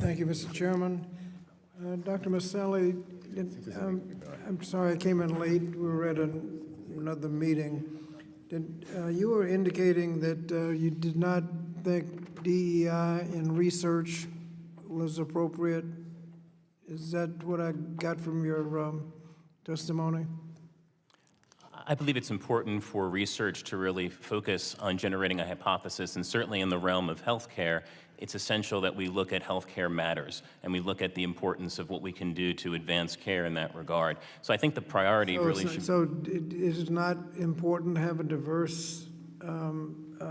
Thank you, Mr. Chairman. Dr. Miceli, I'm sorry I came in late. We were at another meeting. You were indicating that you did not think DEI in research was appropriate. Is that what I got from your testimony? I believe it's important for research to really focus on generating a hypothesis, and certainly in the realm of healthcare, it's essential that we look at healthcare matters, and we look at the importance of what we can do to advance care in that regard. So I think the priority should... So is it not important to have a diverse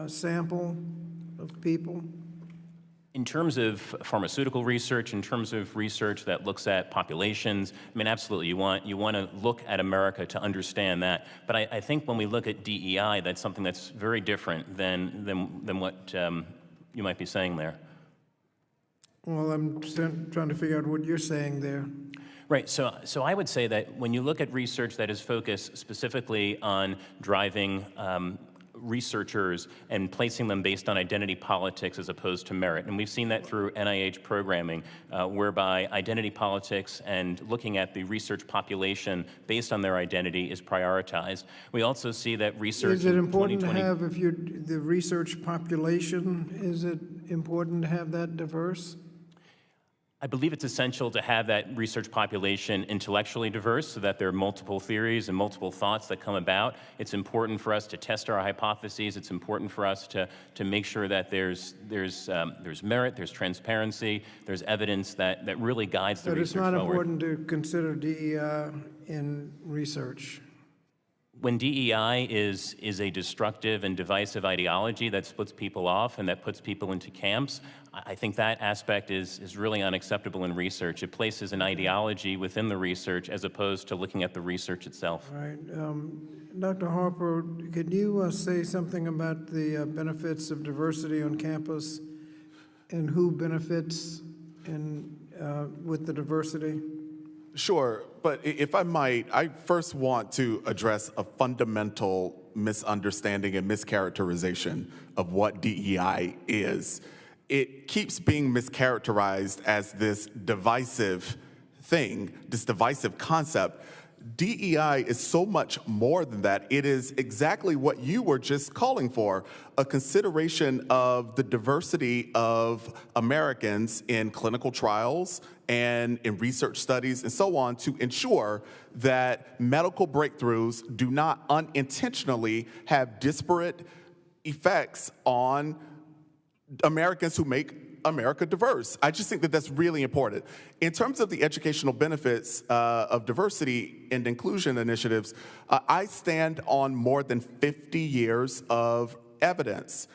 sample of people? In terms of pharmaceutical research, in terms of research that looks at populations, I mean, absolutely, you want to look at America to understand that. But I think when we look at DEI, that's something that's very different than what you might be saying there. Well, I'm trying to figure out what you're saying there. Right, so I would say that when you look at research that is focused specifically on driving researchers and placing them based on identity politics as opposed to merit. And we've seen that through NIH programming, whereby identity politics and looking at the research population based on their identity is prioritized. We also see that research Is it important to have, if you're the research population, is it important to have that diverse? I believe it's essential to have that research population intellectually diverse so that there are multiple theories and multiple thoughts that come about. It's important for us to test our hypotheses. It's important for us to make sure that there's merit, there's transparency, there's evidence that really guides the research forward. But it's not important to consider DEI in research. When DEI is a destructive and divisive ideology that splits people off and that puts people into camps, I think that aspect is really unacceptable in research. It places an ideology within the research as opposed to looking at the research itself. All right. Dr. Harper, could you say something about the benefits of diversity on campus and who benefits with the diversity? Sure, but if I might, I first want to address a fundamental misunderstanding and mischaracterization of what DEI is. It keeps being mischaracterized as this divisive thing, this divisive concept. DEI is so much more than that. It is exactly what you were just calling for, a consideration of the diversity of Americans in clinical trials and in research studies and so on to ensure that medical breakthroughs do not unintentionally have disparate effects on Americans who make America diverse. I just think that that's really important. In terms of the educational benefits of diversity and inclusion initiatives, I stand on more than 50 years of evidence,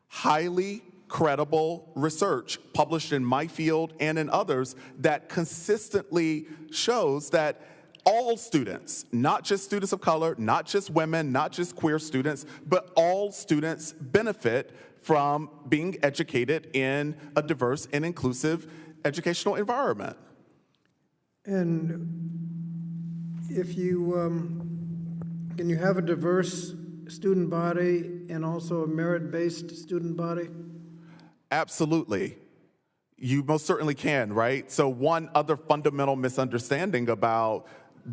highly credible research published in my field and in others that consistently shows that all students, not just students of color, not just women, not just queer students, but all students benefit from being educated in a diverse and inclusive educational environment. And if you, can you have a diverse student body and also a merit-based student body? Absolutely. You most certainly can, right? So one other fundamental misunderstanding about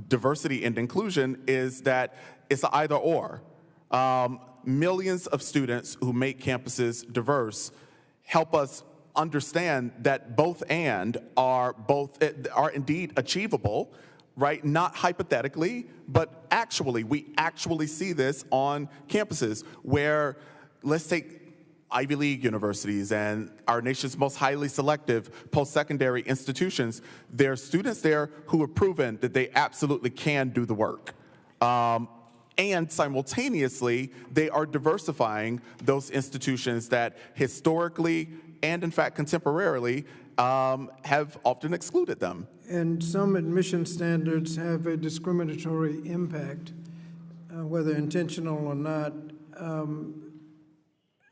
diversity and inclusion is that it's an either or. Millions of students who make campuses diverse help us understand that both and are indeed achievable, right? Not hypothetically, but actually. We actually see this on campuses where, let's take Ivy League universities and our nation's most highly selective post-secondary institutions. There are students there who have proven that they absolutely can do the work. And simultaneously, they are diversifying those institutions that historically and in fact contemporarily have often excluded them. And some admission standards have a discriminatory impact, whether intentional or not,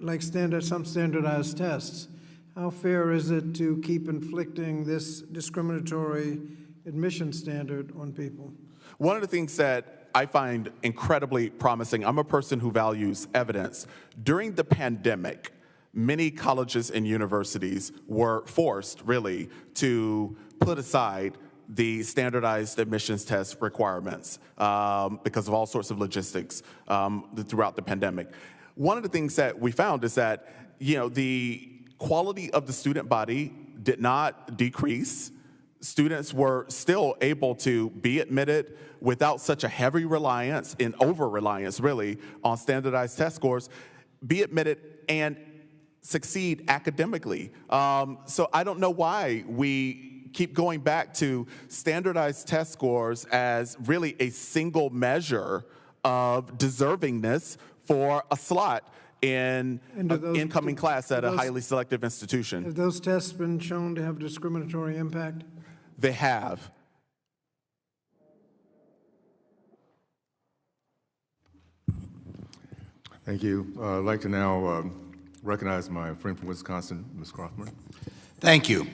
like some standardized tests. How fair is it to keep inflicting this discriminatory admission standard on people? One of the things that I find incredibly promising, I'm a person who values evidence. During the pandemic, many colleges and universities were forced, really, to put aside the standardized admissions test requirements because of all sorts of logistics throughout the pandemic. One of the things that we found is that, the quality of the student body did not decrease. Students were still able to be admitted without such a heavy reliance and over-reliance, really, on standardized test scores, be admitted and succeed academically. So I don't know why we keep going back to standardized test scores as really a single measure of deservingness for a slot in an incoming class at a highly selective institution. Have those tests been shown to have discriminatory impact? They have. Thank you. I'd like to now recognize my friend from Wisconsin, Ms. Kaufman. Thank you.